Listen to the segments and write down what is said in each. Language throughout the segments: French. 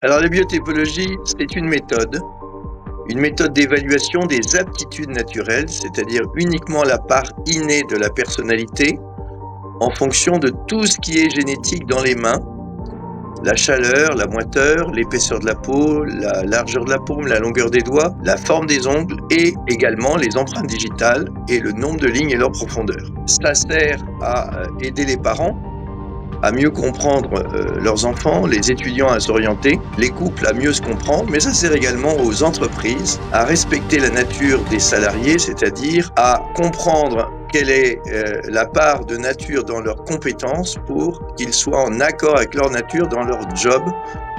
Alors la biotypologie, c'est une méthode d'évaluation des aptitudes naturelles, c'est-à-dire uniquement la part innée de la personnalité, en fonction de tout ce qui est génétique dans les mains, la chaleur, la moiteur, l'épaisseur de la peau, la largeur de la paume, la longueur des doigts, la forme des ongles et également les empreintes digitales et le nombre de lignes et leur profondeur. Ça sert à aider les parents à mieux comprendre leurs enfants, les étudiants à s'orienter, les couples à mieux se comprendre, mais ça sert également aux entreprises à respecter la nature des salariés, c'est-à-dire à comprendre quelle est la part de nature dans leurs compétences pour qu'ils soient en accord avec leur nature dans leur job,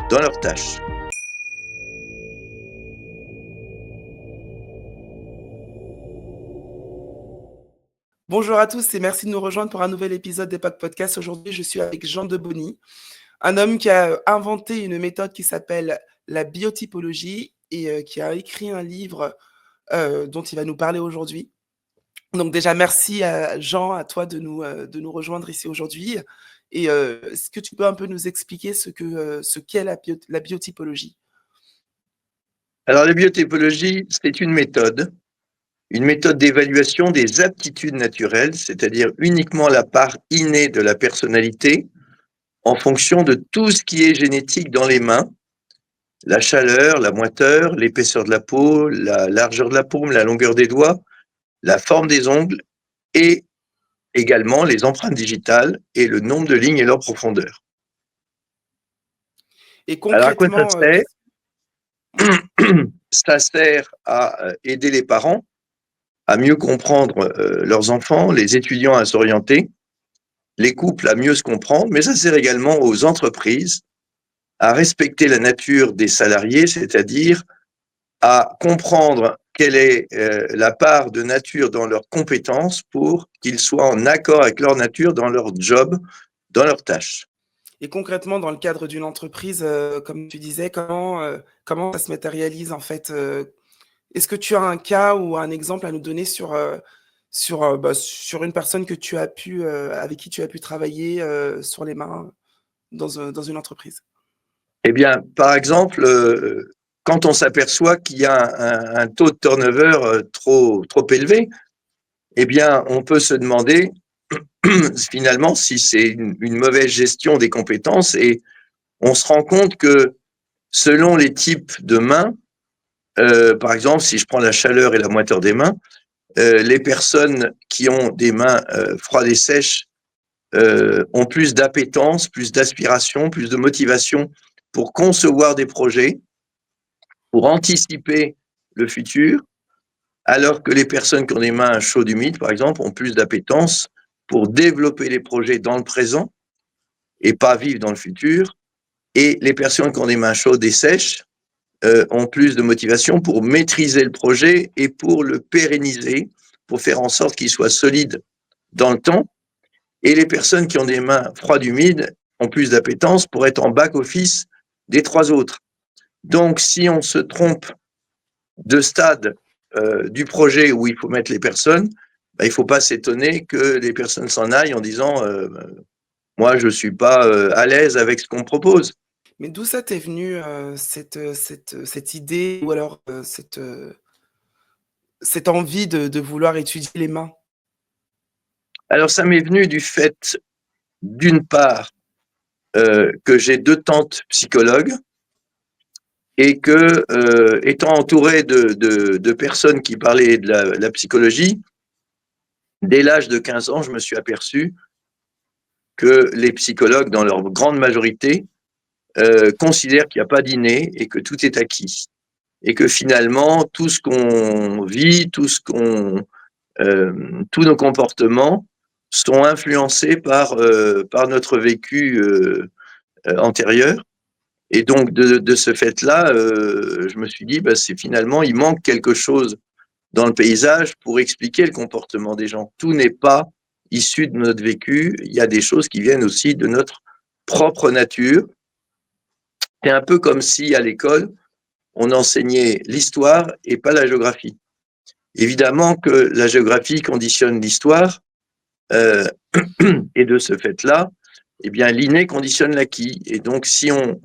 dans leurs tâches. Bonjour à tous et merci de nous rejoindre pour un nouvel épisode d'Epoch Podcast. Aujourd'hui, je suis avec Jean Debony, un homme qui a inventé une méthode qui s'appelle la biotypologie et qui a écrit un livre dont il va nous parler aujourd'hui. Donc déjà, merci à Jean, à toi de nous rejoindre ici aujourd'hui. Et est-ce que tu peux un peu nous expliquer ce qu'est la biotypologie? Alors la biotypologie, c'est une méthode d'évaluation des aptitudes naturelles, c'est-à-dire uniquement la part innée de la personnalité, en fonction de tout ce qui est génétique dans les mains, la chaleur, la moiteur, l'épaisseur de la peau, la largeur de la paume, la longueur des doigts, la forme des ongles et également les empreintes digitales et le nombre de lignes et leur profondeur. Et Alors à quoi ça concrètement, sert? oui. Ça sert à aider les parents à mieux comprendre leurs enfants, les étudiants à s'orienter, les couples à mieux se comprendre, mais ça sert également aux entreprises à respecter la nature des salariés, c'est-à-dire à comprendre quelle est la part de nature dans leurs compétences pour qu'ils soient en accord avec leur nature dans leur job, dans leurs tâches. Et concrètement, dans le cadre d'une entreprise, comme tu disais, comment ça se matérialise en fait? Est-ce que tu as un cas ou un exemple à nous donner sur une personne que tu as pu, avec qui tu as pu travailler, sur les mains dans une entreprise? Eh bien, par exemple, quand on s'aperçoit qu'il y a un taux de turnover trop élevé, eh bien, on peut se demander finalement si c'est une mauvaise gestion des compétences et on se rend compte que selon les types de mains, par exemple, si je prends la chaleur et la moiteur des mains, les personnes qui ont des mains froides et sèches ont plus d'appétence, plus d'aspiration, plus de motivation pour concevoir des projets, pour anticiper le futur, alors que les personnes qui ont des mains chaudes humides, par exemple, ont plus d'appétence pour développer les projets dans le présent et pas vivre dans le futur. Et les personnes qui ont des mains chaudes et sèches ont plus de motivation pour maîtriser le projet et pour le pérenniser, pour faire en sorte qu'il soit solide dans le temps. Et les personnes qui ont des mains froides humides ont plus d'appétence pour être en back-office des trois autres. Donc, si on se trompe de stade du projet où il faut mettre les personnes, il ne faut pas s'étonner que les personnes s'en aillent en disant moi, je ne suis pas à l'aise avec ce qu'on me propose. Mais d'où ça t'est venu, cette idée ou alors, cette envie de vouloir étudier les mains? Alors, ça m'est venu du fait, d'une part, que j'ai deux tantes psychologues et que, étant entouré de personnes qui parlaient de la psychologie, dès l'âge de 15 ans, je me suis aperçu que les psychologues, dans leur grande majorité, considèrent qu'il n'y a pas d'inné et que tout est acquis. Et que finalement, tout ce qu'on vit, tous nos comportements sont influencés par notre vécu antérieur. Et donc, de ce fait-là, je me suis dit, c'est finalement, il manque quelque chose dans le paysage pour expliquer le comportement des gens. Tout n'est pas issu de notre vécu, il y a des choses qui viennent aussi de notre propre nature. C'est un peu comme si à l'école, on enseignait l'histoire et pas la géographie. Évidemment que la géographie conditionne l'histoire, euh, et de ce fait-là, eh bien, l'inné conditionne l'acquis. Et donc, si on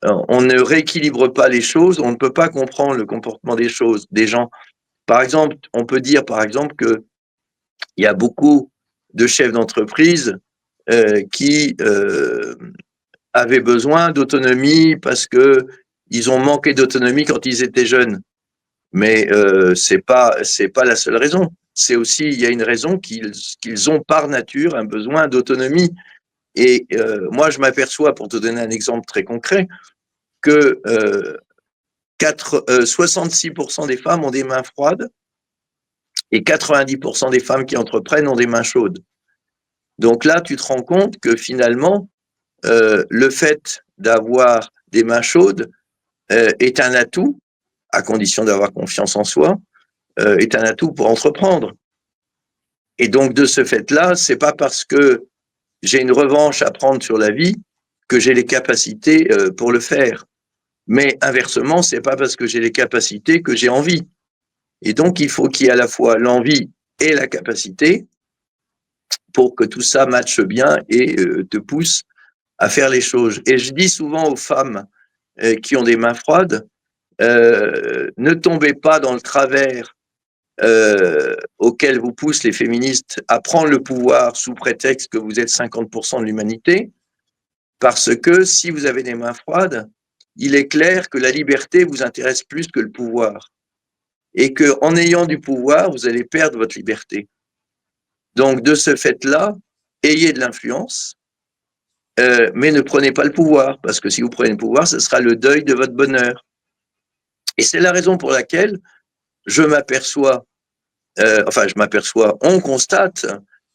On ne rééquilibre pas les choses, on ne peut pas comprendre le comportement des gens. Par exemple, on peut dire par exemple qu'il y a beaucoup de chefs d'entreprise qui avaient besoin d'autonomie parce qu'ils ont manqué d'autonomie quand ils étaient jeunes. Mais c'est pas la seule raison. C'est aussi, il y a une raison qu'ils ont par nature un besoin d'autonomie. Et moi, je m'aperçois, pour te donner un exemple très concret, que 66% des femmes ont des mains froides et 90% des femmes qui entreprennent ont des mains chaudes. Donc là, tu te rends compte que finalement, le fait d'avoir des mains chaudes est un atout, à condition d'avoir confiance en soi, est un atout pour entreprendre. Et donc, de ce fait-là, c'est pas parce que j'ai une revanche à prendre sur la vie que j'ai les capacités pour le faire. Mais inversement, c'est pas parce que j'ai les capacités que j'ai envie. Et donc, il faut qu'il y ait à la fois l'envie et la capacité pour que tout ça matche bien et te pousse à faire les choses. Et je dis souvent aux femmes qui ont des mains froides, ne tombez pas dans le travers auquel vous poussent les féministes à prendre le pouvoir sous prétexte que vous êtes 50% de l'humanité, parce que si vous avez des mains froides, il est clair que la liberté vous intéresse plus que le pouvoir. Et qu'en ayant du pouvoir, vous allez perdre votre liberté. Donc, de ce fait-là, ayez de l'influence, mais ne prenez pas le pouvoir, parce que si vous prenez le pouvoir, ce sera le deuil de votre bonheur. Et c'est la raison pour laquelle je m'aperçois, on constate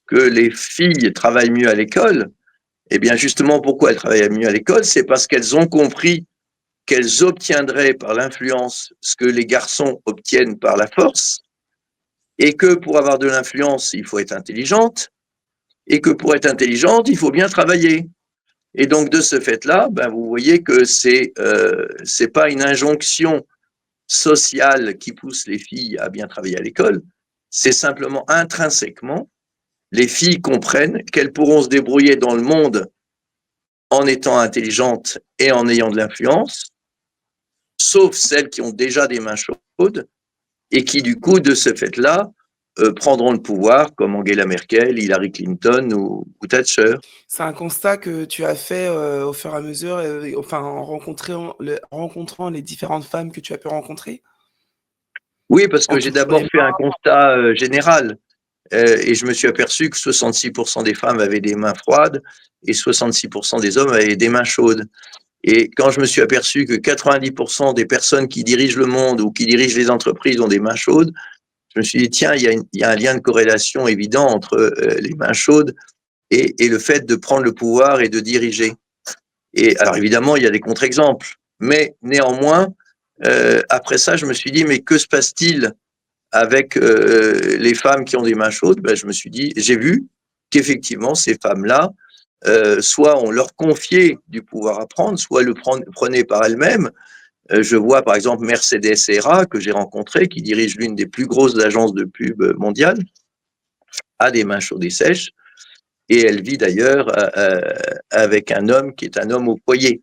que les filles travaillent mieux à l'école. Eh bien, justement, pourquoi elles travaillent mieux à l'école? C'est parce qu'elles ont compris qu'elles obtiendraient par l'influence ce que les garçons obtiennent par la force, et que pour avoir de l'influence, il faut être intelligente, et que pour être intelligente, il faut bien travailler. Et donc, de ce fait-là, ben, vous voyez que c'est pas une injonction sociale qui pousse les filles à bien travailler à l'école, c'est simplement intrinsèquement, les filles comprennent qu'elles pourront se débrouiller dans le monde en étant intelligentes et en ayant de l'influence, sauf celles qui ont déjà des mains chaudes et qui, du coup, de ce fait-là, prendront le pouvoir, comme Angela Merkel, Hillary Clinton ou Thatcher. C'est un constat que tu as fait, au fur et à mesure, enfin, en rencontrant les différentes femmes que tu as pu rencontrer? Oui, parce En que j'ai touchant les d'abord fait un mains? constat général. Et je me suis aperçu que 66% des femmes avaient des mains froides et 66% des hommes avaient des mains chaudes. Et quand je me suis aperçu que 90% des personnes qui dirigent le monde ou qui dirigent les entreprises ont des mains chaudes, je me suis dit, tiens, il y a un lien de corrélation évident entre les mains chaudes et le fait de prendre le pouvoir et de diriger. Et alors évidemment, il y a des contre-exemples. Mais néanmoins, après ça, je me suis dit, mais que se passe-t-il avec les femmes qui ont des mains chaudes? Ben, je me suis dit, j'ai vu qu'effectivement, ces femmes-là, soit on leur confiait du pouvoir à prendre, soit elles le prenaient par elles-mêmes. Je vois par exemple Mercedes Serra, que j'ai rencontré, qui dirige l'une des plus grosses agences de pub mondiales, a des mains chaudes et sèches, et elle vit d'ailleurs avec un homme qui est un homme au foyer.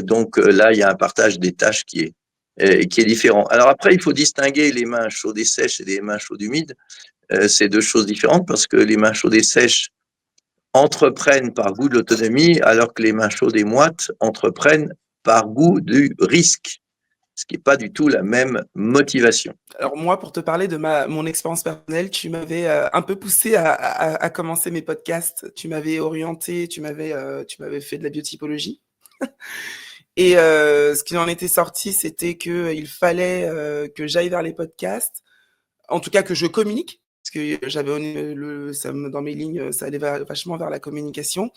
Donc là, il y a un partage des tâches qui est différent. Alors après, il faut distinguer les mains chaudes et sèches et les mains chaudes humides. C'est deux choses différentes parce que les mains chaudes et sèches entreprennent par goût de l'autonomie, alors que les mains chaudes et moites entreprennent par goût du risque, ce qui n'est pas du tout la même motivation. Alors moi, pour te parler de mon expérience personnelle, tu m'avais, un peu poussé à commencer mes podcasts. Tu m'avais orienté, tu m'avais fait de la biotypologie et ce qui en était sorti, c'était qu'il fallait, que j'aille vers les podcasts, en tout cas que je communique, parce que j'avais dans mes lignes, ça allait vachement vers la communication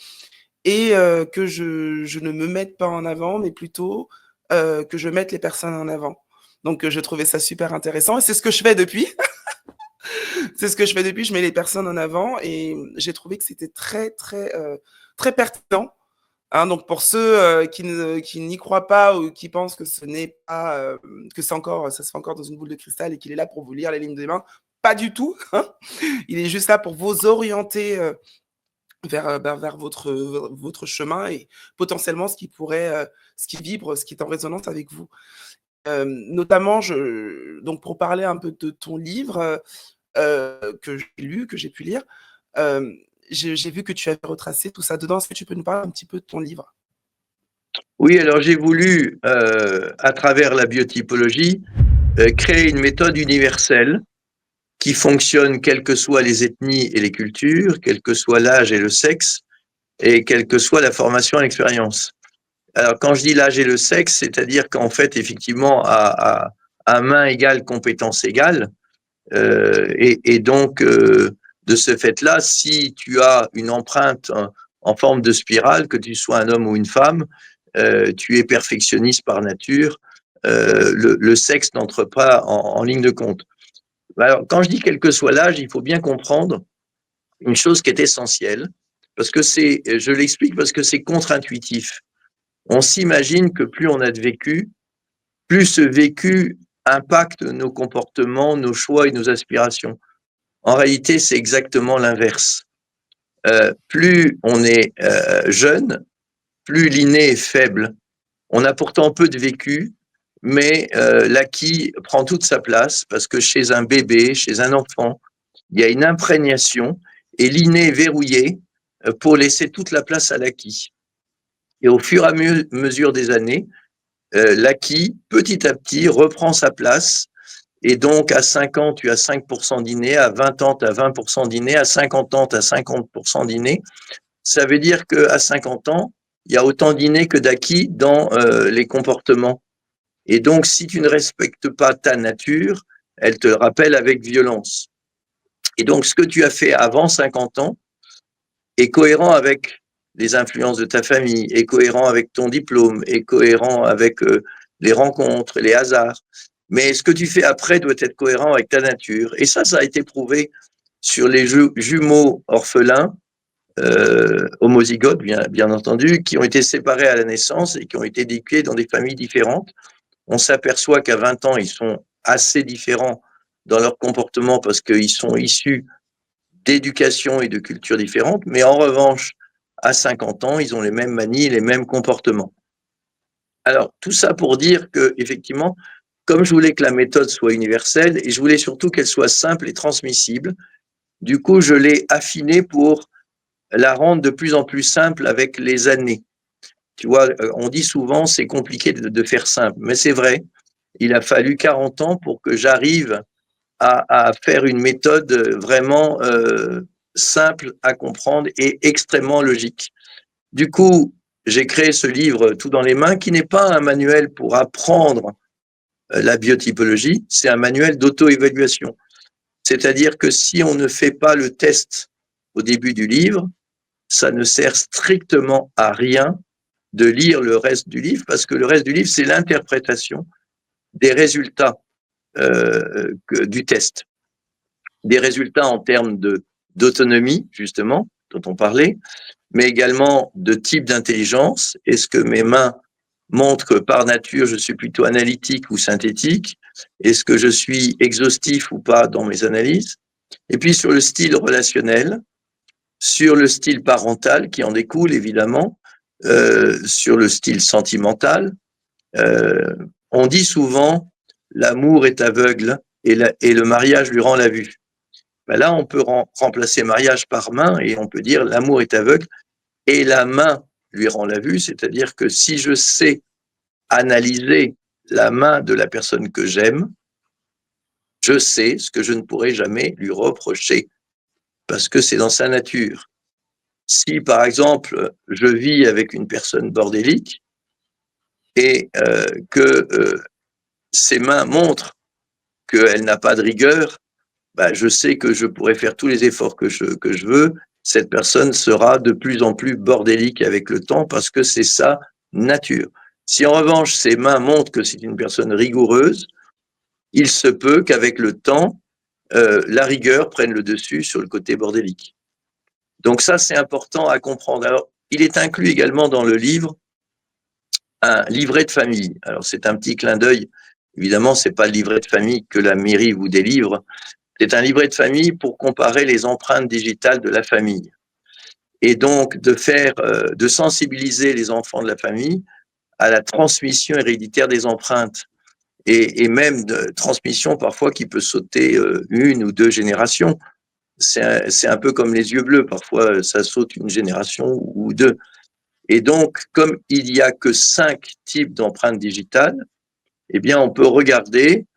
et que je ne me mette pas en avant, mais plutôt, que je mette les personnes en avant. Donc je trouvais ça super intéressant et c'est ce que je fais depuis. C'est ce que je fais depuis, je mets les personnes en avant et j'ai trouvé que c'était très, très, très pertinent. Hein, donc pour ceux qui n'y croient pas ou qui pensent que ce n'est pas, que ça se fait encore dans une boule de cristal et qu'il est là pour vous lire les lignes des mains, pas du tout. Hein. Il est juste là pour vous orienter vers votre chemin et potentiellement ce qui pourrait ce qui vibre, ce qui est en résonance avec vous. Notamment, donc pour parler un peu de ton livre, que j'ai lu, que j'ai pu lire, j'ai vu que tu avais retracé tout ça dedans. Est-ce que tu peux nous parler un petit peu de ton livre? Oui, alors j'ai voulu, à travers la biotypologie, créer une méthode universelle qui fonctionne quelles que soient les ethnies et les cultures, quel que soit l'âge et le sexe, et quelle que soit la formation et l'expérience. Alors, quand je dis l'âge et le sexe, c'est-à-dire qu'en fait, effectivement, à main égale, compétence égale, et donc, de ce fait-là, si tu as une empreinte en forme de spirale, que tu sois un homme ou une femme, tu es perfectionniste par nature, le sexe n'entre pas en ligne de compte. Alors, quand je dis quel que soit l'âge, il faut bien comprendre une chose qui est essentielle, parce que je l'explique parce que c'est contre-intuitif. On s'imagine que plus on a de vécu, plus ce vécu impacte nos comportements, nos choix et nos aspirations. En réalité, c'est exactement l'inverse. Plus on est jeune, plus l'inné est faible. On a pourtant peu de vécu, mais l'acquis prend toute sa place parce que chez un bébé, chez un enfant, il y a une imprégnation et l'inné est verrouillé pour laisser toute la place à l'acquis. Et au fur et à mesure des années, l'acquis, petit à petit, reprend sa place. Et donc, à 5 ans, tu as 5% d'inné, à 20 ans, tu as 20% d'inné, à 50 ans, tu as 50% d'inné. Ça veut dire qu'à 50 ans, il y a autant d'inné que d'acquis dans les comportements. Et donc, si tu ne respectes pas ta nature, elle te le rappelle avec violence. Et donc, ce que tu as fait avant 50 ans est cohérent avec les influences de ta famille, est cohérent avec ton diplôme, est cohérent avec les rencontres, les hasards. Mais ce que tu fais après doit être cohérent avec ta nature. Et ça a été prouvé sur les jumeaux orphelins, homozygotes, bien entendu, qui ont été séparés à la naissance et qui ont été éduqués dans des familles différentes. On s'aperçoit qu'à 20 ans, ils sont assez différents dans leur comportement parce qu'ils sont issus d'éducation et de cultures différentes, mais en revanche, à 50 ans, ils ont les mêmes manies, les mêmes comportements. Alors, tout ça pour dire que, effectivement, comme je voulais que la méthode soit universelle et je voulais surtout qu'elle soit simple et transmissible, du coup, je l'ai affinée pour la rendre de plus en plus simple avec les années. Tu vois, on dit souvent c'est compliqué de faire simple, mais c'est vrai. Il a fallu 40 ans pour que j'arrive à faire une méthode vraiment simple à comprendre et extrêmement logique. Du coup, j'ai créé ce livre Tout dans les mains, qui n'est pas un manuel pour apprendre la biotypologie, c'est un manuel d'auto-évaluation. C'est-à-dire que si on ne fait pas le test au début du livre, ça ne sert strictement à rien de lire le reste du livre, parce que le reste du livre, c'est l'interprétation des résultats du test. Des résultats en termes d'autonomie, justement, dont on parlait, mais également de type d'intelligence. Est-ce que mes mains montrent que par nature, je suis plutôt analytique ou synthétique? Est-ce que je suis exhaustif ou pas dans mes analyses? Et puis sur le style relationnel, sur le style parental qui en découle évidemment, sur le style sentimental. On dit souvent l'amour est aveugle et le mariage lui rend la vue. Ben là, on peut remplacer mariage par main et on peut dire l'amour est aveugle et la main lui rend la vue, c'est-à-dire que si je sais analyser la main de la personne que j'aime, je sais ce que je ne pourrai jamais lui reprocher parce que c'est dans sa nature. Si, par exemple, je vis avec une personne bordélique et que ses mains montrent qu'elle n'a pas de rigueur, bah, je sais que je pourrais faire tous les efforts que je veux. Cette personne sera de plus en plus bordélique avec le temps parce que c'est sa nature. Si en revanche ses mains montrent que c'est une personne rigoureuse, il se peut qu'avec le temps, la rigueur prenne le dessus sur le côté bordélique. Donc ça, c'est important à comprendre. Alors, il est inclus également dans le livre un livret de famille. Alors, c'est un petit clin d'œil. Évidemment, c'est pas le livret de famille que la mairie vous délivre. C'est un livret de famille pour comparer les empreintes digitales de la famille. Et donc, de sensibiliser les enfants de la famille à la transmission héréditaire des empreintes et même de transmission parfois qui peut sauter une ou deux générations. C'est un peu comme les yeux bleus, parfois ça saute une génération ou deux. Et donc, comme il n'y a que 5 types d'empreintes digitales, eh bien, on peut regarder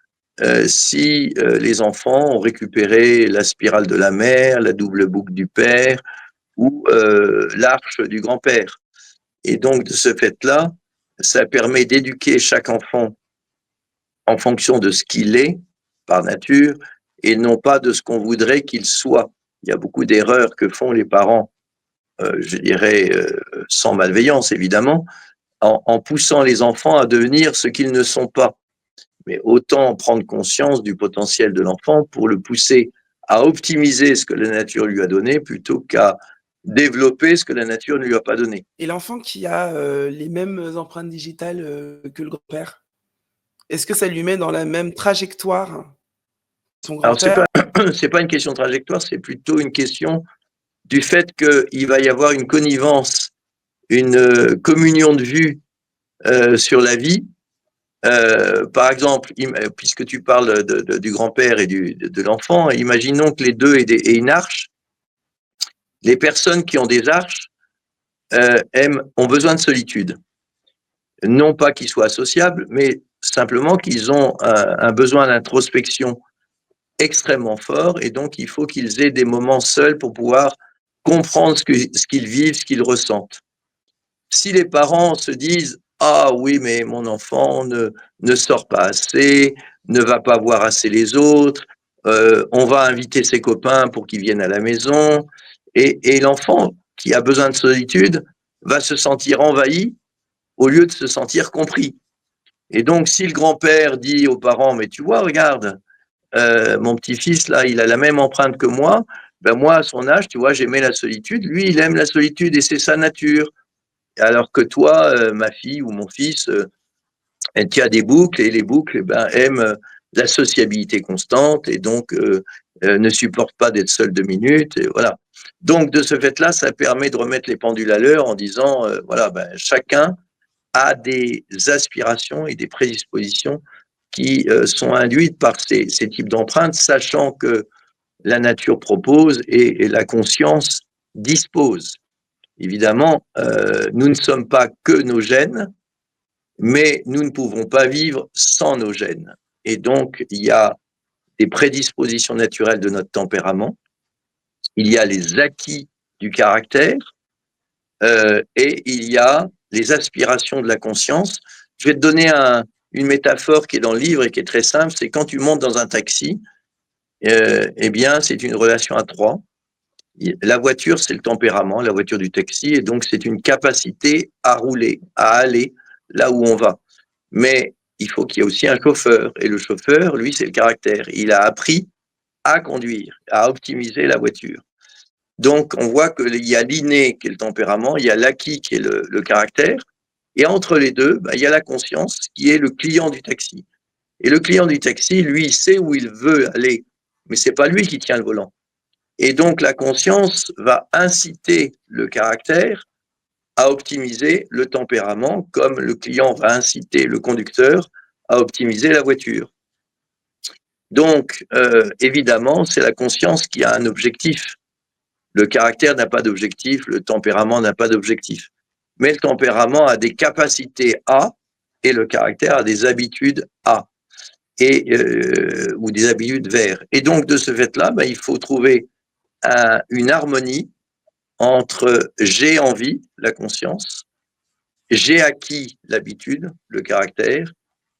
si les enfants ont récupéré la spirale de la mère, la double boucle du père ou l'arche du grand-père. Et donc, de ce fait-là, ça permet d'éduquer chaque enfant en fonction de ce qu'il est par nature et non pas de ce qu'on voudrait qu'il soit. Il y a beaucoup d'erreurs que font les parents, je dirais, sans malveillance évidemment, en poussant les enfants à devenir ce qu'ils ne sont pas. Mais autant prendre conscience du potentiel de l'enfant pour le pousser à optimiser ce que la nature lui a donné plutôt qu'à développer ce que la nature ne lui a pas donné. Et l'enfant qui a les mêmes empreintes digitales que le grand-père, est-ce que ça lui met dans la même trajectoire son Alors, grand-père? c'est pas une question de trajectoire, c'est plutôt une question du fait qu'il va y avoir une connivence, une communion de vue sur la vie. Par exemple, puisque tu parles du grand-père et de l'enfant, imaginons que les deux aient une arche. Les personnes qui ont des arches ont besoin de solitude. Non pas qu'ils soient associables, mais simplement qu'ils ont un besoin d'introspection extrêmement fort et donc il faut qu'ils aient des moments seuls pour pouvoir comprendre ce qu'ils vivent, ce qu'ils ressentent. Si les parents se disent ah oui, mais mon enfant ne sort pas assez, ne va pas voir assez les autres, on va inviter ses copains pour qu'ils viennent à la maison, et l'enfant qui a besoin de solitude va se sentir envahi au lieu de se sentir compris. Et donc, si le grand-père dit aux parents, mais tu vois, regarde, mon petit-fils, là, il a la même empreinte que moi, ben moi, à son âge, tu vois, j'aimais la solitude, lui, il aime la solitude et c'est sa nature. Alors que toi, ma fille ou mon fils, tu as des boucles et les boucles ben, aiment la sociabilité constante et donc ne supportent pas d'être seuls 2 minutes. Et voilà. Donc, de ce fait-là, ça permet de remettre les pendules à l'heure en disant, voilà, ben, chacun a des aspirations et des prédispositions qui sont induites par ces types d'empreintes, sachant que la nature propose et la conscience dispose. Évidemment, nous ne sommes pas que nos gènes, mais nous ne pouvons pas vivre sans nos gènes. Et donc, il y a des prédispositions naturelles de notre tempérament, il y a les acquis du caractère, et il y a les aspirations de la conscience. Je vais te donner une métaphore qui est dans le livre et qui est très simple, c'est quand tu montes dans un taxi, eh bien, c'est une relation à trois. La voiture, c'est le tempérament, la voiture du taxi, et donc c'est une capacité à rouler, à aller là où on va. Mais il faut qu'il y ait aussi un chauffeur, et le chauffeur, lui, c'est le caractère. Il a appris à conduire, à optimiser la voiture. Donc, on voit qu'il y a l'inné qui est le tempérament, il y a l'acquis qui est le caractère, et entre les deux, ben, il y a la conscience qui est le client du taxi. Et le client du taxi, lui, il sait où il veut aller, mais c'est pas lui qui tient le volant. Et donc, la conscience va inciter le caractère à optimiser le tempérament, comme le client va inciter le conducteur à optimiser la voiture. Donc, évidemment, c'est la conscience qui a un objectif. Le caractère n'a pas d'objectif, le tempérament n'a pas d'objectif. Mais le tempérament a des capacités A et le caractère a des habitudes A ou des habitudes vers. Et donc, de ce fait-là, ben, il faut trouver une harmonie entre j'ai envie, la conscience, j'ai acquis l'habitude, le caractère,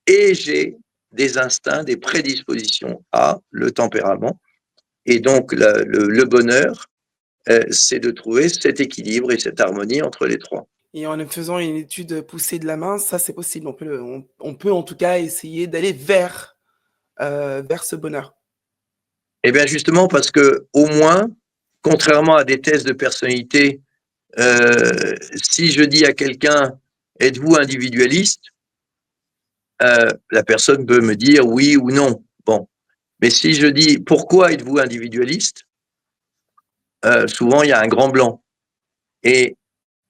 et j'ai des instincts, des prédispositions à le tempérament. Et donc, le bonheur, c'est de trouver cet équilibre et cette harmonie entre les trois. Et en faisant une étude poussée de la main, ça c'est possible. On peut en tout cas essayer d'aller vers ce bonheur. Eh bien, justement, parce que au moins, contrairement à des tests de personnalité, si je dis à quelqu'un, êtes-vous individualiste? La personne peut me dire oui ou non. Bon. Mais si je dis pourquoi êtes-vous individualiste? Souvent, il y a un grand blanc. Et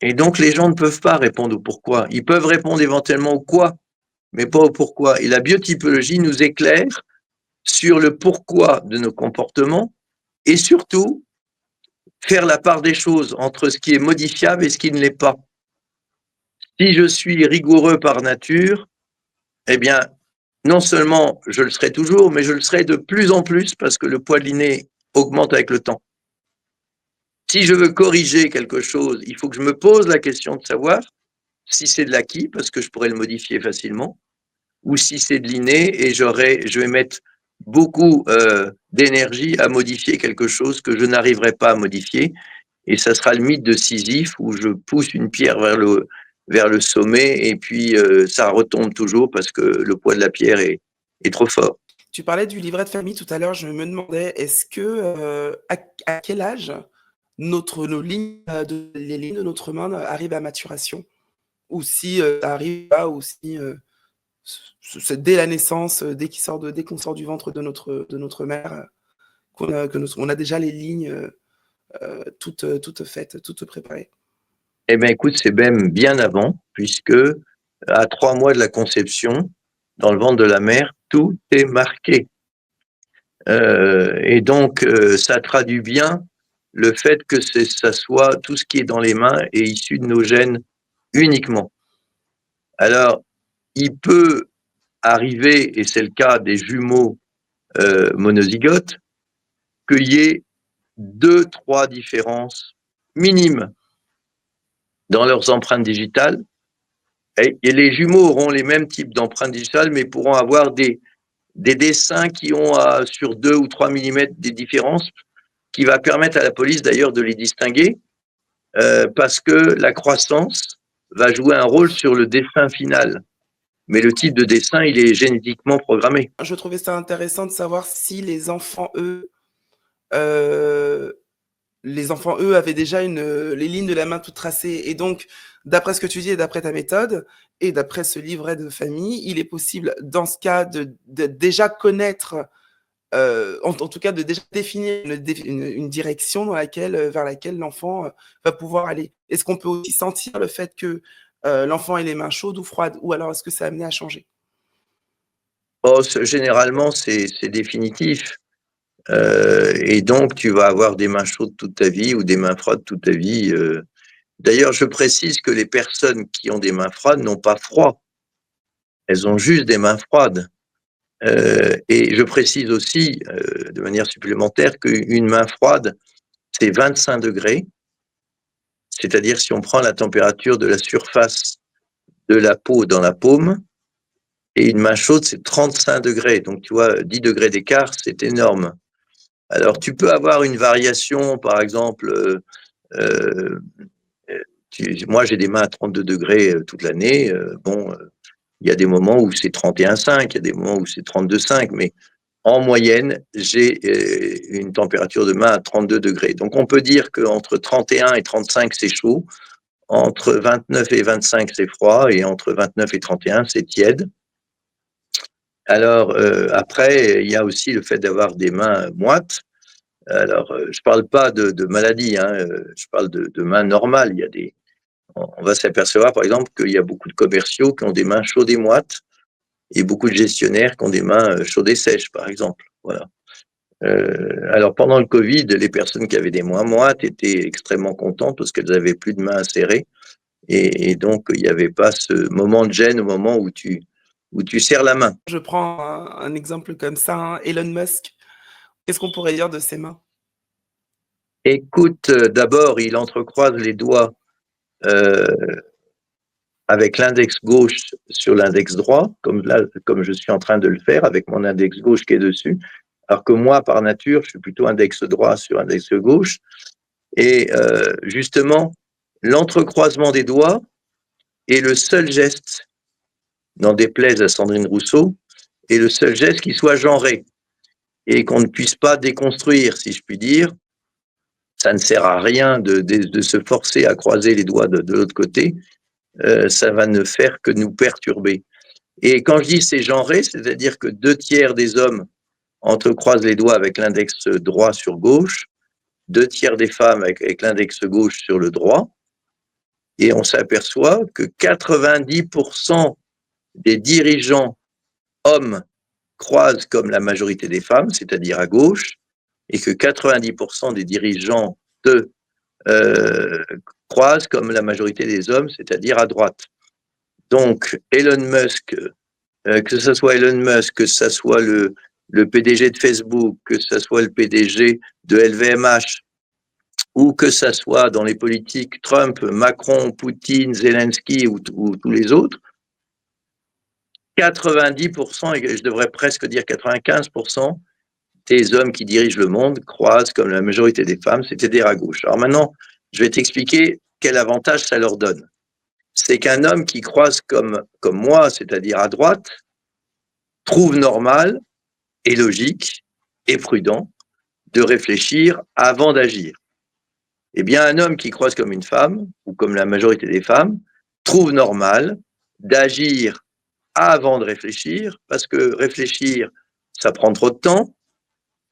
Et donc, les gens ne peuvent pas répondre au pourquoi. Ils peuvent répondre éventuellement au quoi, mais pas au pourquoi. Et la biotypologie nous éclaire sur le pourquoi de nos comportements et surtout faire la part des choses entre ce qui est modifiable et ce qui ne l'est pas. Si je suis rigoureux par nature, eh bien, non seulement je le serai toujours, mais je le serai de plus en plus parce que le poids de l'inné augmente avec le temps. Si je veux corriger quelque chose, il faut que je me pose la question de savoir si c'est de l'acquis, parce que je pourrais le modifier facilement, ou si c'est de l'inné et je vais mettre beaucoup d'énergie à modifier quelque chose que je n'arriverai pas à modifier. Et ça sera le mythe de Sisyphe où je pousse une pierre vers le sommet et puis ça retombe toujours parce que le poids de la pierre est trop fort. Tu parlais du livret de famille tout à l'heure, je me demandais, est-ce que, à quel âge nos lignes, les lignes de notre main arrivent à maturation? Ou si, ça arrive pas, ou si, c'est dès la naissance, dès qu'on sort du ventre de notre mère, on a déjà les lignes, toutes faites, toutes préparées. Eh bien, écoute, c'est même bien avant, puisque à 3 mois de la conception, dans le ventre de la mère, tout est marqué. Et donc, ça traduit bien le fait que ça soit tout ce qui est dans les mains est issu de nos gènes uniquement. Alors, il peut arriver, et c'est le cas des jumeaux monozygotes, qu'il y ait 2, 3 différences minimes dans leurs empreintes digitales. Et les jumeaux auront les mêmes types d'empreintes digitales, mais pourront avoir des dessins qui ont sur 2 ou 3 millimètres des différences, qui va permettre à la police d'ailleurs de les distinguer, parce que la croissance va jouer un rôle sur le dessin final. Mais le type de dessin, il est génétiquement programmé. Je trouvais ça intéressant de savoir si heu, les enfants, eux, avaient déjà les lignes de la main toutes tracées, et donc, d'après ce que tu dis et d'après ta méthode et d'après ce livret de famille, il est possible, dans ce cas, de déjà connaître, en tout cas, de déjà définir une direction vers laquelle l'enfant, va pouvoir aller. Est-ce qu'on peut aussi sentir le fait que, l'enfant ait les mains chaudes ou froides? Ou alors est-ce que c'est amené à changer? Oh, généralement, c'est définitif. Et donc, tu vas avoir des mains chaudes toute ta vie ou des mains froides toute ta vie. D'ailleurs, je précise que les personnes qui ont des mains froides n'ont pas froid. Elles ont juste des mains froides. Et je précise aussi, de manière supplémentaire, qu'une main froide, c'est 25 degrés. C'est-à-dire si on prend la température de la surface de la peau dans la paume, et une main chaude, c'est 35 degrés. Donc, tu vois, 10 degrés d'écart, c'est énorme. Alors, tu peux avoir une variation, par exemple, euh, moi, j'ai des mains à 32 degrés toute l'année. Bon, il y a des moments où c'est 31,5, il y a des moments où c'est 32,5, mais en moyenne, j'ai une température de main à 32 degrés. Donc, on peut dire qu'entre 31 et 35, c'est chaud. Entre 29 et 25, c'est froid. Et entre 29 et 31, c'est tiède. Alors, après, il y a aussi le fait d'avoir des mains moites. Alors, je parle pas de maladie, hein, je parle de mains normales. On va s'apercevoir, par exemple, qu'il y a beaucoup de commerciaux qui ont des mains chaudes et moites et beaucoup de gestionnaires qui ont des mains chaudes et sèches, par exemple. Voilà. Alors, pendant le Covid, les personnes qui avaient des mains moites étaient extrêmement contentes parce qu'elles avaient plus de mains à serrer. Et donc, il n'y avait pas ce moment de gêne au moment où tu serres la main. Je prends un exemple comme ça, hein, Elon Musk, qu'est-ce qu'on pourrait dire de ses mains? Écoute, d'abord, il entrecroise les doigts euh, avec l'index gauche sur l'index droit, comme là, comme je suis en train de le faire, avec mon index gauche qui est dessus, alors que moi, par nature, je suis plutôt index droit sur index gauche. Et justement, l'entrecroisement des doigts est le seul geste, n'en déplaise à Sandrine Rousseau, est le seul geste qui soit genré et qu'on ne puisse pas déconstruire, si je puis dire. Ça ne sert à rien de se forcer à croiser les doigts de l'autre côté. Ça va ne faire que nous perturber. Et quand je dis c'est genré, c'est-à-dire que 2 tiers des hommes entrecroisent les doigts avec l'index droit sur gauche, 2 tiers des femmes avec l'index gauche sur le droit. et on s'aperçoit que 90% des dirigeants hommes croisent comme la majorité des femmes, c'est-à-dire à gauche, et que 90% des dirigeants euh, croisent comme la majorité des hommes, c'est-à-dire à droite. Donc, Elon Musk, que ce soit Elon Musk, que ce soit le PDG de Facebook, que ce soit le PDG de LVMH, ou que ce soit dans les politiques Trump, Macron, Poutine, Zelensky ou tous les autres, 90%, et je devrais presque dire 95%, des hommes qui dirigent le monde croisent comme la majorité des femmes, c'est-à-dire à gauche. Alors maintenant, je vais t'expliquer quel avantage ça leur donne. C'est qu'un homme qui croise comme moi, c'est-à-dire à droite, trouve normal et logique et prudent de réfléchir avant d'agir. Eh bien, un homme qui croise comme une femme, ou comme la majorité des femmes, trouve normal d'agir avant de réfléchir, parce que réfléchir, ça prend trop de temps,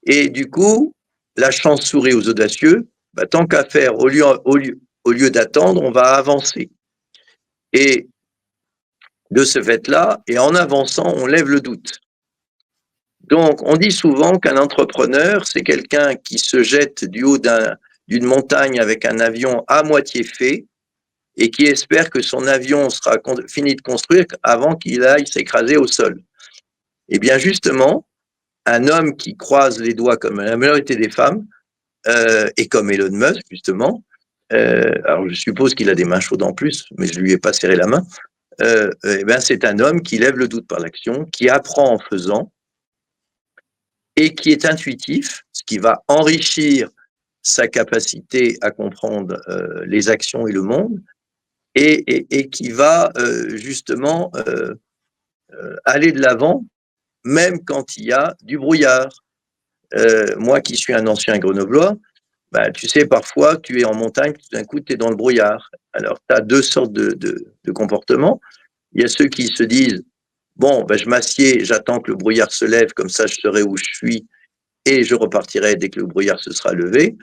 et du coup, la chance sourit aux audacieux, bah, tant qu'à faire, au lieu d'attendre, on va avancer. Et de ce fait-là, et en avançant, on lève le doute. Donc, on dit souvent qu'un entrepreneur, c'est quelqu'un qui se jette du haut d'une montagne avec un avion à moitié fait et qui espère que son avion sera fini de construire avant qu'il aille s'écraser au sol. Eh bien, justement, un homme qui croise les doigts comme la majorité des femmes, et comme Elon Musk, justement, alors je suppose qu'il a des mains chaudes en plus, mais je lui ai pas serré la main, eh bien, c'est un homme qui lève le doute par l'action, qui apprend en faisant, et qui est intuitif, ce qui va enrichir sa capacité à comprendre les actions et le monde, et qui va justement aller de l'avant, même quand il y a du brouillard. Moi qui suis un ancien grenoblois, bah, tu sais, parfois, tu es en montagne, tout d'un coup, tu es dans le brouillard. Alors, tu as deux sortes de comportements. Il y a ceux qui se disent, bon, ben, je m'assieds, j'attends que le brouillard se lève, comme ça, je saurai où je suis, et je repartirai dès que le brouillard se sera levé.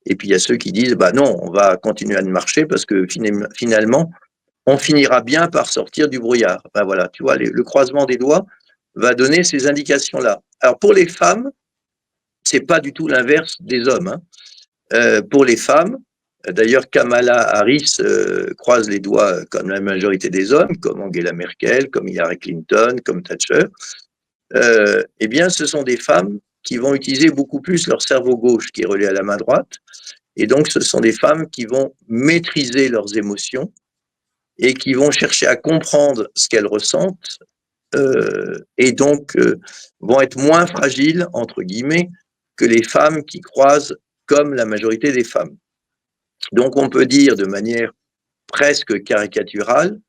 Et puis, il y a ceux qui disent, bah non, on va continuer à marcher parce que finalement, on finira bien par sortir du brouillard. Ben voilà, tu vois, le croisement des doigts va donner ces indications-là. Alors, pour les femmes, c'est pas du tout l'inverse des hommes, hein. Pour les femmes, d'ailleurs, Kamala Harris croise les doigts comme la majorité des hommes, comme Angela Merkel, comme Hillary Clinton, comme Thatcher. Eh bien, ce sont des femmes qui vont utiliser beaucoup plus leur cerveau gauche qui est relié à la main droite. Et donc, ce sont des femmes qui vont maîtriser leurs émotions et qui vont chercher à comprendre ce qu'elles ressentent et donc vont être moins fragiles, entre guillemets, que les femmes qui croisent comme la majorité des femmes. Donc, on peut dire de manière presque caricaturale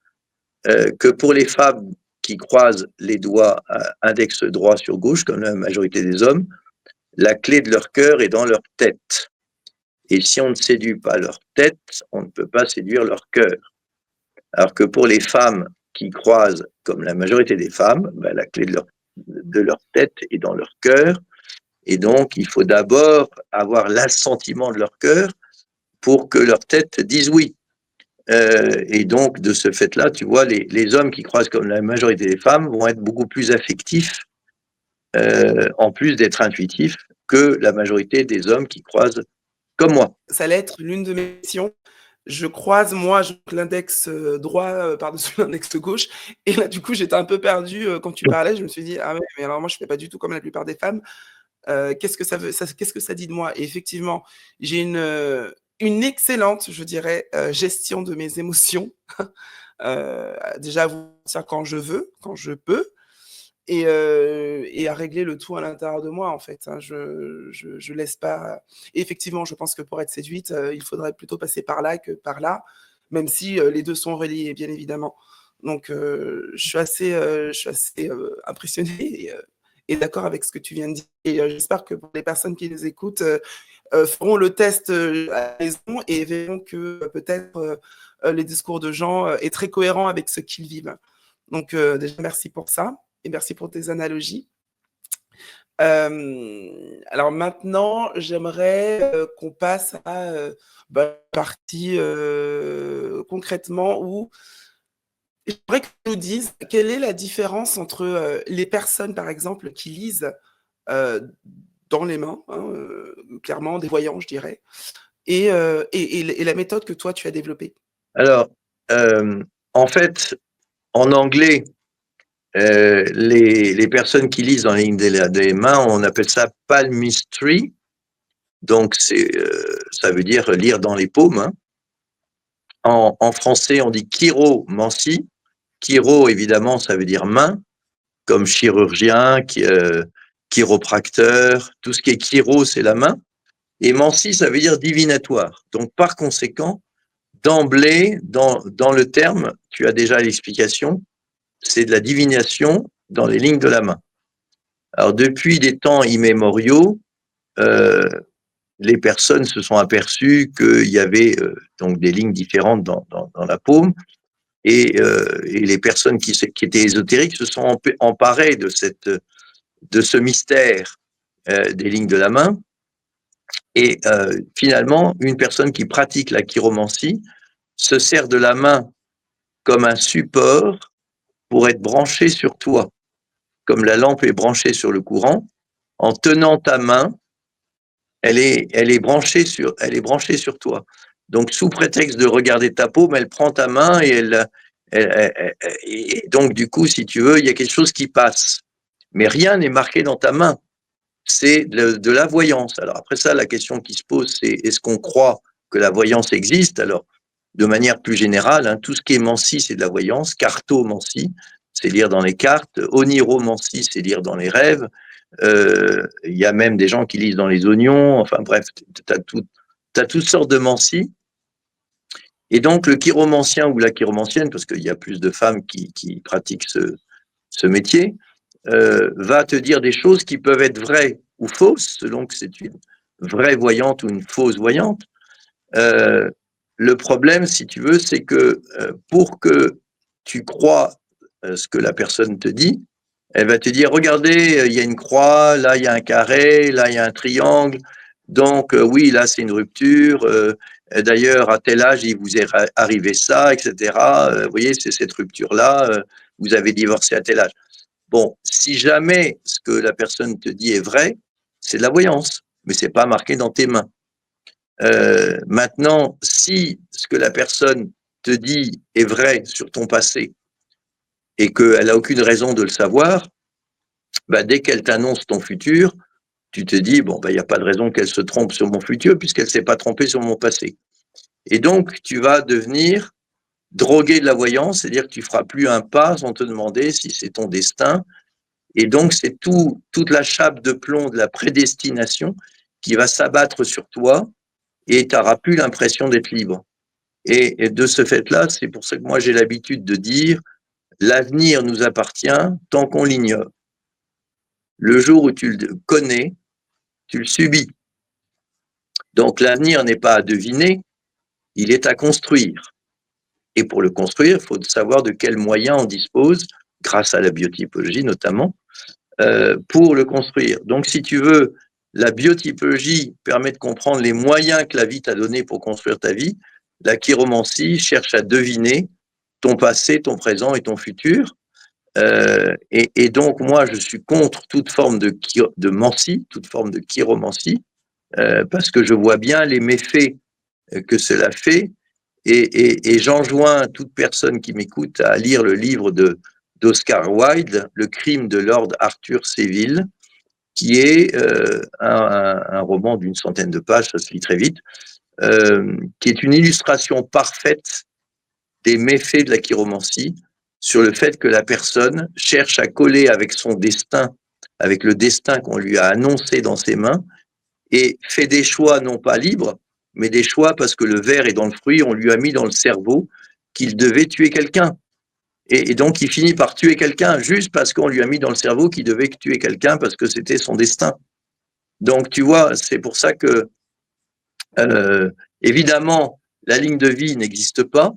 que pour les femmes qui croisent les doigts index droit sur gauche, comme la majorité des hommes, la clé de leur cœur est dans leur tête. Et si on ne séduit pas leur tête, on ne peut pas séduire leur cœur. Alors que pour les femmes qui croisent comme la majorité des femmes, ben, la clé de leur tête est dans leur cœur. Et donc, il faut d'abord avoir l'assentiment de leur cœur pour que leur tête dise oui. Et donc, de ce fait-là, tu vois, les hommes qui croisent comme la majorité des femmes vont être beaucoup plus affectifs, en plus d'être intuitifs, que la majorité des hommes qui croisent comme moi. Ça allait être l'une de mes questions. Je croise, moi, l'index droit par-dessus l'index gauche. Et là, du coup, j'étais un peu perdue quand tu parlais. Je me suis dit, ah ouais, mais alors moi, je ne fais pas du tout comme la plupart des femmes. Qu'est-ce que ça dit de moi? Et effectivement, j'ai une excellente, je dirais, gestion de mes émotions. Déjà, à vous dire quand je veux, quand je peux, et à régler le tout à l'intérieur de moi, en fait. Hein. Je laisse pas. Et effectivement, je pense que pour être séduite, il faudrait plutôt passer par là que par là, même si les deux sont reliés, bien évidemment. Donc, je suis assez impressionnée et d'accord avec ce que tu viens de dire. Et j'espère que pour les personnes qui nous écoutent, feront le test à la maison et verront que peut-être les discours de Jean est très cohérent avec ce qu'ils vivent. Donc, déjà, merci pour ça et merci pour tes analogies. Alors maintenant, j'aimerais qu'on passe à partie concrètement où j'aimerais que tu nous dises quelle est la différence entre les personnes, par exemple, qui lisent dans les mains, hein, clairement des voyants, je dirais, et la méthode que toi tu as développée. Alors, en fait, en anglais, les personnes qui lisent dans les lignes des mains, on appelle ça palmistry. Donc, ça veut dire lire dans les paumes. Hein. En français, on dit chiromancie. Chiro, évidemment, ça veut dire main, comme chirurgien, chiropracteur. Tout ce qui est chiro, c'est la main. Et mancie, ça veut dire divinatoire. Donc, par conséquent, d'emblée, dans le terme, tu as déjà l'explication, c'est de la divination dans les lignes de la main. Alors, depuis des temps immémoriaux, les personnes se sont aperçues qu'il y avait donc des lignes différentes dans la paume, et les personnes qui étaient ésotériques se sont emparées de ce mystère des lignes de la main. Et finalement, une personne qui pratique la chiromancie se sert de la main comme un support pour être branchée sur toi, comme la lampe est branchée sur le courant. En tenant ta main, elle est branchée sur toi. Donc, sous prétexte de regarder ta paume, elle prend ta main et donc, du coup, si tu veux, il y a quelque chose qui passe. Mais rien n'est marqué dans ta main. C'est de la voyance. Alors, après ça, la question qui se pose, c'est est-ce qu'on croit que la voyance existe? Alors, de manière plus générale, hein, tout ce qui est mancie, c'est de la voyance. Cartomancie, c'est lire dans les cartes. Oniromancie, c'est lire dans les rêves. Il y a même des gens qui lisent dans les oignons. Enfin bref, tu as toutes sortes de mancies. Et donc, le chiromancien ou la chiromancienne, parce qu'il y a plus de femmes qui pratiquent ce métier, va te dire des choses qui peuvent être vraies ou fausses, selon que c'est une vraie voyante ou une fausse voyante. Le problème, si tu veux, c'est que pour que tu crois ce que la personne te dit, elle va te dire, regardez, il y a une croix, là, il y a un carré, là, il y a un triangle. Donc, oui, là, c'est une rupture. D'ailleurs, à tel âge, il vous est arrivé ça, etc. Vous voyez, c'est cette rupture-là. Vous avez divorcé à tel âge. Bon, si jamais ce que la personne te dit est vrai, c'est de la voyance, mais c'est pas marqué dans tes mains. Maintenant, si ce que la personne te dit est vrai sur ton passé et qu'elle n'a aucune raison de le savoir, bah, dès qu'elle t'annonce ton futur, tu te dis, bon, bah, il n'y a pas de raison qu'elle se trompe sur mon futur puisqu'elle ne s'est pas trompée sur mon passé. Et donc, tu vas devenir drogué de la voyance, c'est-à-dire que tu ne feras plus un pas sans te demander si c'est ton destin. Et donc, c'est toute la chape de plomb de la prédestination qui va s'abattre sur toi et tu n'auras plus l'impression d'être libre. Et de ce fait-là, c'est pour ça que moi j'ai l'habitude de dire l'avenir nous appartient tant qu'on l'ignore. Le jour où tu le connais, tu le subis. Donc l'avenir n'est pas à deviner, il est à construire. Et pour le construire, il faut savoir de quels moyens on dispose, grâce à la biotypologie notamment, pour le construire. Donc si tu veux, la biotypologie permet de comprendre les moyens que la vie t'a donnés pour construire ta vie. La chiromancie cherche à deviner ton passé, ton présent et ton futur. Et donc, moi, je suis contre toute forme de mancie, toute forme de chiromancie, parce que je vois bien les méfaits que cela fait. Et j'enjoins toute personne qui m'écoute à lire le livre d'Oscar Wilde, Le crime de Lord Arthur Savile, qui est un roman d'une centaine de pages, ça se lit très vite, qui est une illustration parfaite des méfaits de la chiromancie, sur le fait que la personne cherche à coller avec son destin, avec le destin qu'on lui a annoncé dans ses mains, et fait des choix non pas libres, mais des choix parce que le ver est dans le fruit, on lui a mis dans le cerveau qu'il devait tuer quelqu'un. Et donc, il finit par tuer quelqu'un juste parce qu'on lui a mis dans le cerveau qu'il devait tuer quelqu'un parce que c'était son destin. Donc, tu vois, c'est pour ça que, évidemment, la ligne de vie n'existe pas.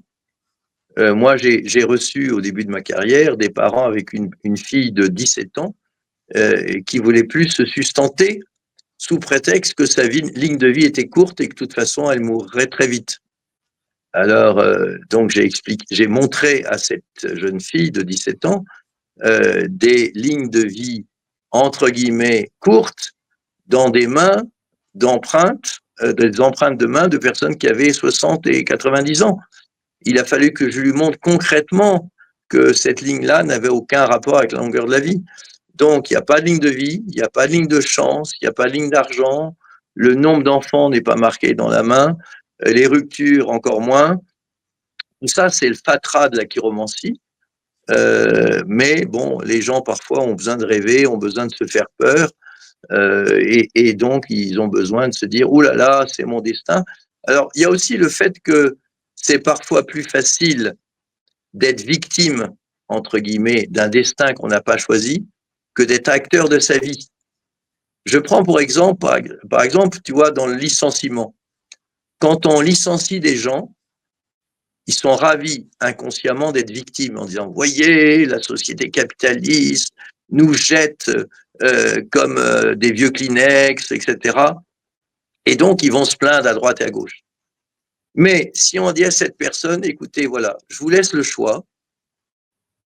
Moi, j'ai reçu au début de ma carrière des parents avec une fille de 17 ans qui voulait plus se sustenter sous prétexte que sa ligne de vie était courte et que de toute façon, elle mourrait très vite. Alors, donc, j'ai montré à cette jeune fille de 17 ans des lignes de vie, entre guillemets, courtes, dans des mains d'empreintes, des empreintes de mains de personnes qui avaient 60 et 90 ans. Il a fallu que je lui montre concrètement que cette ligne-là n'avait aucun rapport avec la longueur de la vie. Donc, il n'y a pas de ligne de vie, il n'y a pas de ligne de chance, il n'y a pas de ligne d'argent, le nombre d'enfants n'est pas marqué dans la main, les ruptures encore moins. Tout ça, c'est le fatras de la chiromancie. Mais bon, les gens parfois ont besoin de rêver, ont besoin de se faire peur, et donc ils ont besoin de se dire « Ouh là là, c'est mon destin ». Alors, il y a aussi le fait que c'est parfois plus facile d'être victime, entre guillemets, d'un destin qu'on n'a pas choisi que d'être acteur de sa vie. Je prends par exemple, tu vois, dans le licenciement. Quand on licencie des gens, ils sont ravis inconsciemment d'être victimes en disant « Voyez, la société capitaliste nous jette comme des vieux Kleenex, etc. » Et donc, ils vont se plaindre à droite et à gauche. Mais si on dit à cette personne « Écoutez, voilà, je vous laisse le choix,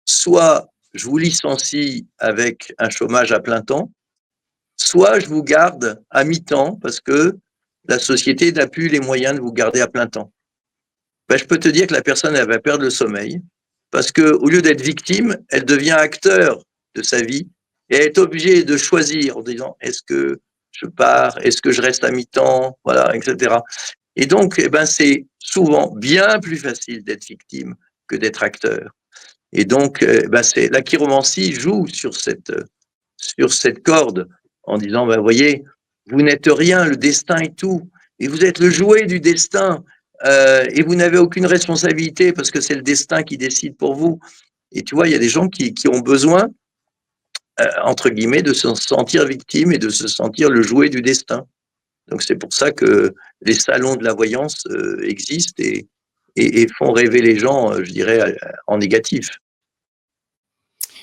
soit je vous licencie avec un chômage à plein temps, soit je vous garde à mi-temps parce que la société n'a plus les moyens de vous garder à plein temps. » Ben, je peux te dire que la personne, elle va perdre le sommeil parce qu'au lieu d'être victime, elle devient acteur de sa vie et elle est obligée de choisir en disant est-ce que je pars, est-ce que je reste à mi-temps, voilà, etc. Et donc, eh ben, c'est souvent bien plus facile d'être victime que d'être acteur. Et donc, ben, la chiromancie joue sur cette corde en disant, ben, voyez, vous n'êtes rien, le destin est tout, et vous êtes le jouet du destin, et vous n'avez aucune responsabilité parce que c'est le destin qui décide pour vous. Et tu vois, il y a des gens qui ont besoin, entre guillemets, de se sentir victime et de se sentir le jouet du destin. Donc c'est pour ça que les salons de la voyance existent et font rêver les gens, je dirais, en négatif.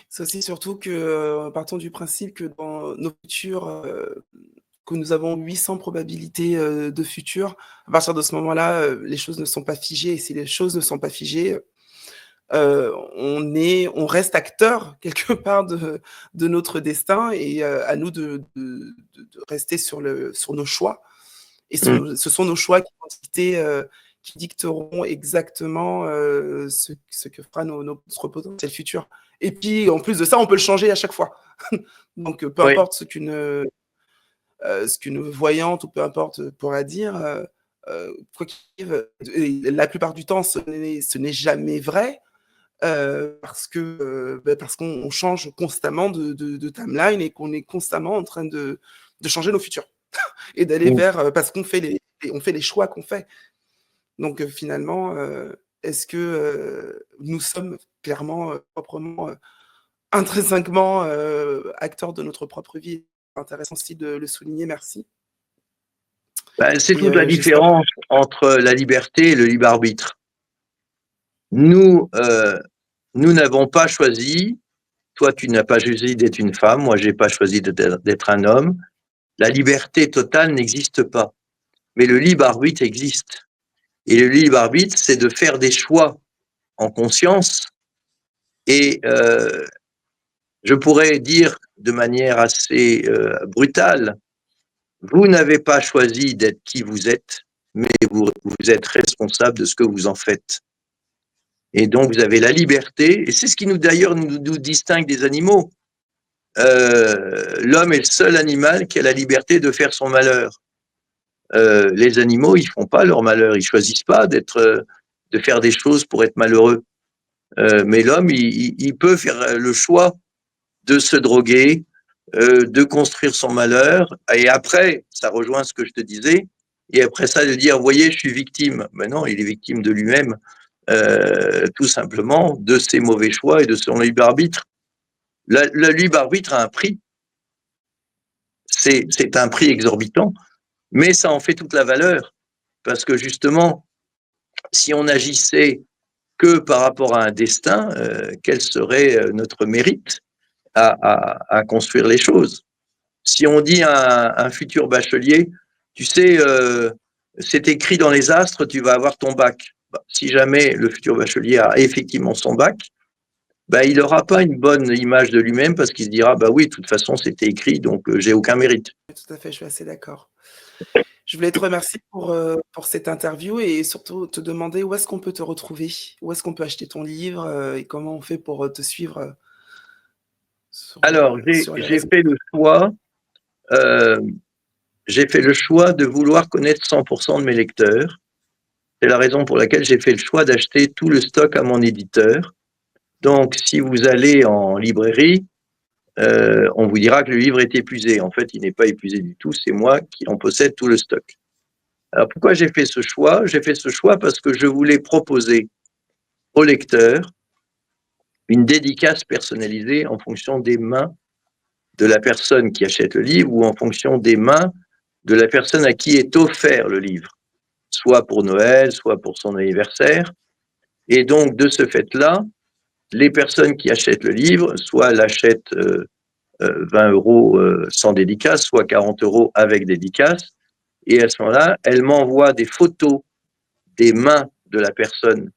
C'est aussi surtout que, partons du principe que dans nos futurs, que nous avons 800 probabilités, de futur. À partir de ce moment-là, les choses ne sont pas figées et si les choses ne sont pas figées, on reste acteur quelque part de notre destin et à nous de rester sur nos choix et Mmh. ce sont nos choix qui dicteront exactement, ce que fera notre potentiel futur et puis en plus de ça, on peut le changer à chaque fois. Donc peu Oui, importe ce qu'une voyante ou peu importe pourra dire, quoi qu'il arrive, et la plupart du temps, ce n'est jamais vrai, parce qu'on change constamment de timeline et qu'on est constamment en train de changer nos futurs et d'aller mmh. vers, parce on fait les choix qu'on fait. Donc finalement, est-ce que, nous sommes clairement, proprement, intrinsèquement, acteurs de notre propre vie? Intéressant aussi de le souligner, merci Ben, c'est et toute la j'espère différence entre la liberté et le libre arbitre. Nous, nous n'avons pas choisi, toi tu n'as pas choisi d'être une femme, moi j'ai pas choisi d'être un homme. La liberté totale n'existe pas, mais le libre arbitre existe. Et le libre arbitre, c'est de faire des choix en conscience. Et je pourrais dire de manière assez brutale, vous n'avez pas choisi d'être qui vous êtes, mais vous êtes responsable de ce que vous en faites. Et donc, vous avez la liberté, et c'est ce qui d'ailleurs nous distingue des animaux. L'homme est le seul animal qui a la liberté de faire son malheur. Les animaux, ils font pas leur malheur, ils choisissent pas de faire des choses pour être malheureux. Mais l'homme, il peut faire le choix de se droguer, de construire son malheur, et après, ça rejoint ce que je te disais, et après ça, de dire, voyez, je suis victime. Mais non, il est victime de lui-même, tout simplement, de ses mauvais choix et de son libre arbitre. Le libre arbitre a un prix, c'est un prix exorbitant, mais ça en fait toute la valeur, parce que justement, si on agissait que par rapport à un destin, quel serait notre mérite à construire les choses? Si on dit à un futur bachelier, tu sais, c'est écrit dans les astres, tu vas avoir ton bac. Bah, si jamais le futur bachelier a effectivement son bac, bah, il n'aura pas une bonne image de lui-même parce qu'il se dira, bah oui, de toute façon, c'était écrit, donc j'ai aucun mérite. Tout à fait, je suis assez d'accord. Je voulais te remercier pour cette interview et surtout te demander où est-ce qu'on peut te retrouver? Où est-ce qu'on peut acheter ton livre, et comment on fait pour, te suivre, Alors, sur les j'ai réseaux? fait le choix, euh, j'ai fait le choix de vouloir connaître 100% de mes lecteurs. C'est la raison pour laquelle j'ai fait le choix d'acheter tout le stock à mon éditeur. Donc, si vous allez en librairie, on vous dira que le livre est épuisé. En fait, il n'est pas épuisé du tout, c'est moi qui en possède tout le stock. Alors, pourquoi j'ai fait ce choix? J'ai fait ce choix parce que je voulais proposer au lecteur une dédicace personnalisée en fonction des mains de la personne qui achète le livre ou en fonction des mains de la personne à qui est offert le livre, soit pour Noël, soit pour son anniversaire. Et donc, de ce fait-là, les personnes qui achètent le livre, soit l'achètent 20 euros sans dédicace, soit 40 euros avec dédicace. Et à ce moment-là, elles m'envoient des photos des mains de la personne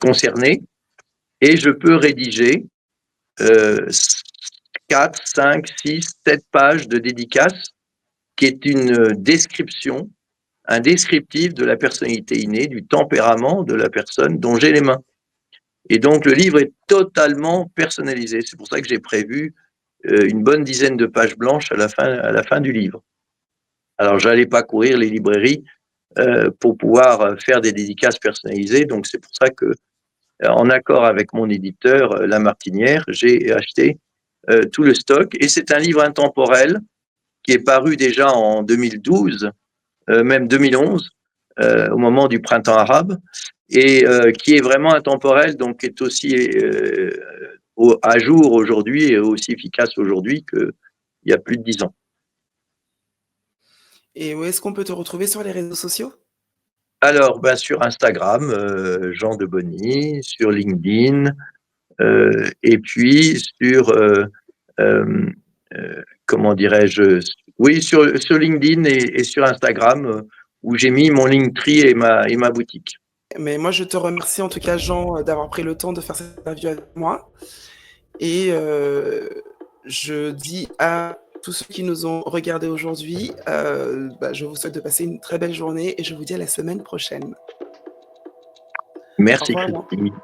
concernée et je peux rédiger 4, 5, 6, 7 pages de dédicace qui est une description, un descriptif de la personnalité innée, du tempérament de la personne dont j'ai les mains. Et donc le livre est totalement personnalisé. C'est pour ça que j'ai prévu une bonne dizaine de pages blanches à la fin du livre. Alors j'allais pas courir les librairies pour pouvoir faire des dédicaces personnalisées, donc c'est pour ça que en accord avec mon éditeur La Martinière, j'ai acheté tout le stock et c'est un livre intemporel qui est paru déjà en 2012, même 2011, au moment du printemps arabe, et qui est vraiment intemporel, donc qui est aussi à jour aujourd'hui et aussi efficace aujourd'hui qu'il y a plus de 10 ans. Et où est-ce qu'on peut te retrouver sur les réseaux sociaux? Alors, ben, sur Instagram, Jean de Bonny, sur LinkedIn, et puis sur, comment dirais-je, oui, sur LinkedIn et sur Instagram, où j'ai mis mon Linktree et ma boutique. Mais moi, je te remercie en tout cas, Jean, d'avoir pris le temps de faire cette interview avec moi et je dis à tous ceux qui nous ont regardés aujourd'hui, je vous souhaite de passer une très belle journée et je vous dis à la semaine prochaine. Au Merci revoir, Jean. Christine.